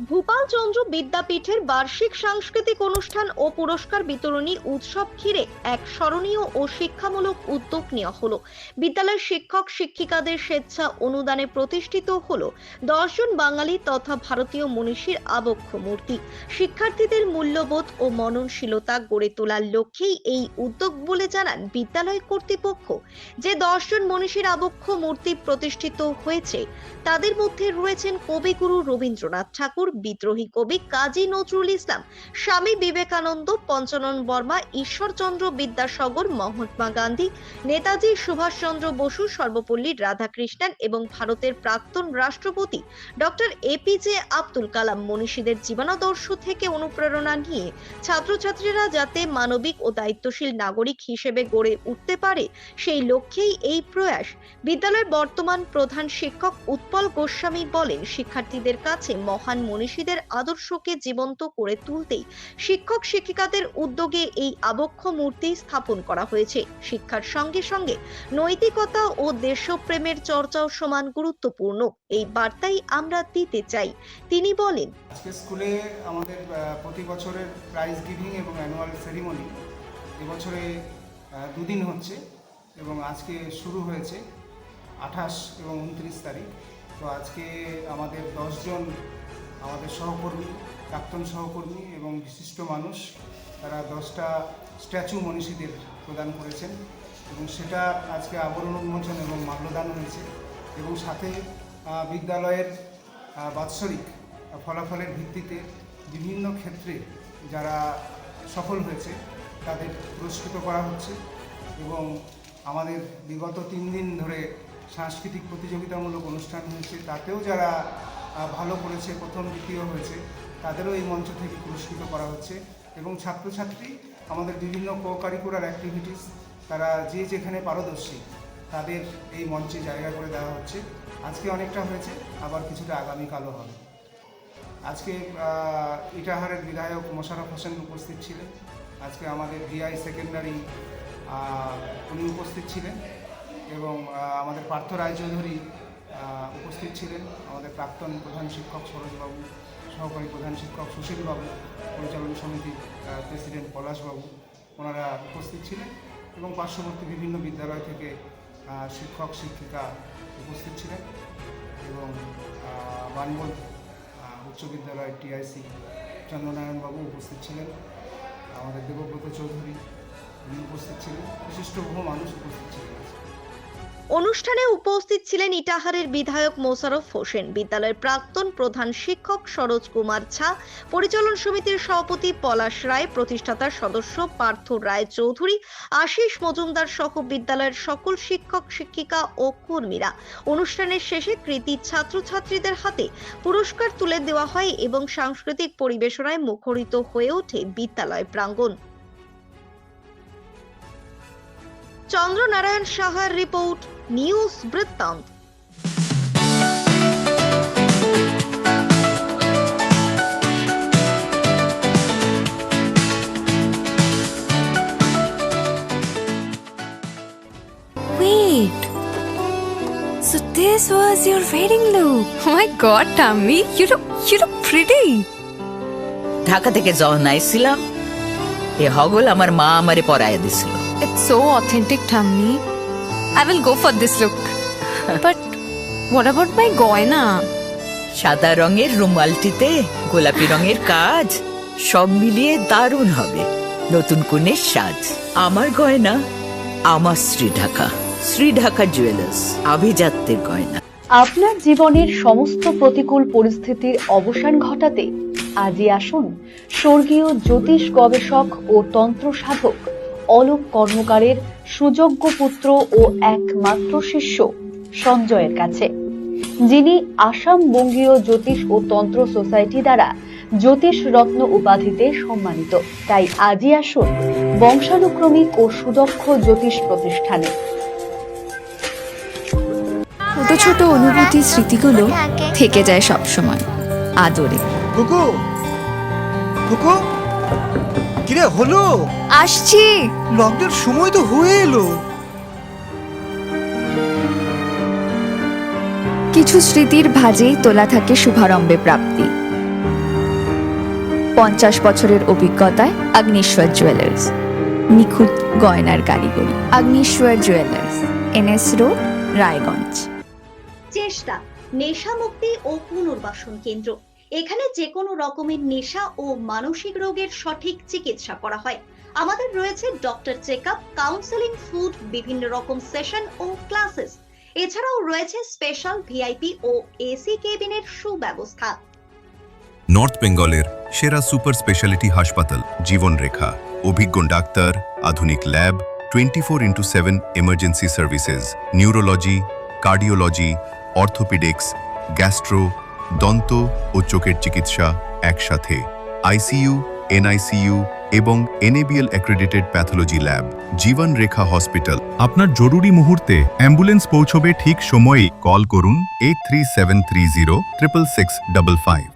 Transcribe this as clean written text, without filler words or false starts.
ভূপালচন্দ্র বিদ্যাপীঠের বার্ষিক সাংস্কৃতিক অনুষ্ঠান ও পুরস্কার বিতরণী উৎসব ঘিরে এক স্মরণীয় ও শিক্ষামূলক উদ্যোগ নেওয়া হলো। বিদ্যালয়ের শিক্ষক শিক্ষিকাদের স্বেচ্ছা অনুদানে প্রতিষ্ঠিত হলো 10 জন বাঙালি তথা ভারতীয় মনীষীর আবক্ষ মূর্তি। শিক্ষার্থীদের মূল্যবোধ ও মননশীলতা গড়ে তোলার লক্ষ্যেই এই উদ্যোগ বলে জানান বিদ্যালয় কর্তৃপক্ষ। যে 10 জন মনীষীর আবক্ষ মূর্তি প্রতিষ্ঠিত হয়েছে তাদের মধ্যে রয়েছেন কবিগুরু রবীন্দ্রনাথ ঠাকুর, বিদ্রোহী কবি কাজী নজরুল ইসলাম, স্বামী বিবেকানন্দ, পঞ্চানন বর্মা, ঈশ্বরচন্দ্র বিদ্যাসাগর, মহাত্মা গান্ধী, নেতাজি সুভাষচন্দ্র বসু, সর্বপল্লী রাধাকৃষ্ণন এবং ভারতের প্রাক্তন রাষ্ট্রপতি ডক্টর এপিজে আব্দুল কালাম। মনীষীদের জীবনাদর্শ থেকে অনুপ্রেরণা নিয়ে ছাত্রছাত্রীরা যাতে মানবিক ও দায়িত্বশীল নাগরিক হিসেবে গড়ে উঠতে পারে সেই লক্ষ্যেই এই প্রয়াস। বিদ্যালয়ের বর্তমান প্রধান শিক্ষক উৎপল গোস্বামী বলেন, শিক্ষার্থীদের কাছে মহান মনীষীদের আদর্শকে জীবন্ত করে তুলতেই শিক্ষক শিক্ষিকাদের উদ্যোগে এই আবক্ষ মূর্তি স্থাপন করা হয়েছে। শিক্ষার সঙ্গে সঙ্গে নৈতিকতা ও দেশপ্রেমের চর্চাও সমান গুরুত্বপূর্ণ, এই বার্তাই আমরা দিতে চাই। তিনি বলেন, আজকে স্কুলে আমাদের প্রতি বছরের প্রাইজ গিভিং এবং অ্যানুয়াল সেরিমনি এবছরে দুদিন হচ্ছে এবং আজকে শুরু হয়েছে 28 এবং 29 তারিখ। তো আজকে আমাদের 10 জন আমাদের সহকর্মী, প্রাক্তন সহকর্মী এবং বিশিষ্ট মানুষ তারা 10টা স্ট্যাচু মনীষীদের প্রদান করেছেন এবং সেটা আজকে আবরণ উন্মোচন এবং মাল্যদান হয়েছে এবং সাথে বিদ্যালয়ের বাৎসরিক ফলাফলের ভিত্তিতে বিভিন্ন ক্ষেত্রে যারা সফল হয়েছে তাদের পুরস্কৃত করা হচ্ছে এবং আমাদের বিগত 3 দিন ধরে সাংস্কৃতিক প্রতিযোগিতামূলক অনুষ্ঠান হয়েছে, তাতেও যারা ভালো করেছে, প্রথম দ্বিতীয় হয়েছে, তাদেরও এই মঞ্চ থেকে পুরস্কৃত করা হচ্ছে এবং ছাত্রছাত্রী আমাদের বিভিন্ন কো-কারিকুলার অ্যাক্টিভিটিস তারা যে যেখানে পারদর্শী তাদের এই মঞ্চে জায়গা করে দেওয়া হচ্ছে। আজকে অনেকটা হয়েছে, আবার কিছুটা আগামীকালও হবে। আজকে ইটাহারের বিধায়ক মোশাররফ হোসেন উপস্থিত ছিলেন, আজকে আমাদের ভিআই সেকেন্ডারি উনি উপস্থিত ছিলেন এবং আমাদের পার্থ রায়চৌধুরী উপস্থিত ছিলেন, আমাদের প্রাক্তন প্রধান শিক্ষক সরোজবাবু, সহকারী প্রধান শিক্ষক সুশীলবাবু, পরিচালন সমিতির প্রেসিডেন্ট পলাশবাবু, ওনারা উপস্থিত ছিলেন এবং পার্শ্ববর্তী বিভিন্ন বিদ্যালয় থেকে শিক্ষক শিক্ষিকা উপস্থিত ছিলেন এবং বানবল উচ্চ বিদ্যালয়ের টিআইসি চন্দ্রনারায়ণবাবু উপস্থিত ছিলেন, আমাদের দেবব্রত চৌধুরী উনি উপস্থিত ছিলেন, বিশিষ্ট বহু মানুষ উপস্থিত ছিলেন। অনুষ্ঠানে উপস্থিত ছিলেন ইটাহারের বিধায়ক মোশাররফ হোসেন, বিদ্যালয়ের প্রাক্তন প্রধান শিক্ষক সরোজ কুমার ঝা, পরিচালন সমিতির সভাপতি পলাশ রায়, প্রতিষ্ঠাতার সদস্য পার্থ রায় চৌধুরী, আশিস মজুমদার সহ বিদ্যালয়ের সকল শিক্ষক শিক্ষিকা ও কর্মীরা। অনুষ্ঠানের শেষে কৃতী ছাত্রছাত্রীদের হাতে পুরস্কার তুলে দেওয়া হয় এবং সাংস্কৃতিক পরিবেশনায় মুখরিত হয়ে ওঠে বিদ্যালয় প্রাঙ্গণ। চন্দ্রনারায়ণ সাহার রিপোর্ট, নিউজ বৃত্তান্ত। Wait, so this was your wedding look? Oh my god, Tammy, you look pretty. Dhaka থেকে যখন আইছিলাম এ হগল আমার মা আমারে পরাইয়া দিছিল। It's so authentic, Tammy. I will go for this look. But what about my goina? সাদা রঙের রুমালটিতে গোলাপি রঙের কাজ, সব মিলিয়ে দারুণ হবে নতুন কনের সাজ। আমার গয়না আমার শ্রী ঢাকা জুয়েলার্স, আভিজাত্যের গয়না। আপনার জীবনের সমস্ত প্রতিকূল পরিস্থিতির অবসান ঘটাতে আজই আসুন স্বর্গীয় জ্যোতিষ গবেষক ও তন্ত্র সাধক অলোক কর্মকারের সুযোগ্য পুত্র ও একমাত্র শিষ্য সঞ্জয়ের কাছে, যিনি আসাম বঙ্গীয় জ্যোতিষ ও তন্ত্র সোসাইটি দ্বারা জ্যোতিষ রত্ন উপাধিতে সম্মানিত। তাই আজই আসুন বংশানুক্রমিক ও সুদক্ষ জ্যোতিষ প্রতিষ্ঠানে। ছোট ছোট অনুভূতি স্মৃতিগুলো থেকে যায় সবসময় আদরে। কিরে হলো? আসছি। লকডাউন সময় তো হয়ে এলো। কিছু স্মৃতির ভাজেই তোলা থাকে শুভারম্ভে প্রাপ্তি। 50 বছরের অভিজ্ঞতায় অগ্নিশ্বর জুয়েলার্স, নিখুঁত গয়নার কারিগরি। Agnishwar jewellers, NS road, Raiganj. চেষ্টা নেশা মুক্তি ও পুনর্বাসন কেন্দ্র। এখানে যে কোনো রকমের নেশা ও মানসিক রোগের সঠিক চিকিৎসা করা হয়। আমাদের রয়েছে ডক্টর চেকআপ, কাউন্সেলিং, ফুড, বিভিন্ন রকম সেশন ও ক্লাসেস। এছাড়াও রয়েছে স্পেশাল ভিআইপি ও এসি কেবিনের সুব্যবস্থা। নর্থ বেঙ্গলের সেরা সুপার স্পেশালিটি হাসপাতাল জীবনরেখা, অভিজ্ঞ ডাক্তার, আধুনিক lab, 24x7 emergency services, neurology, cardiology, orthopaedics, gastro, দন্ত ও চোখের চিকিৎসা একসাথে, আইসিইউ, এনআইসিইউ এবং NABL accredited pathology lab. জীবনরেখা hospital. আপনার জরুরি মুহূর্তে অ্যাম্বুলেন্স পৌঁছবে ঠিক সময়েই। কল করুন 83730 66655।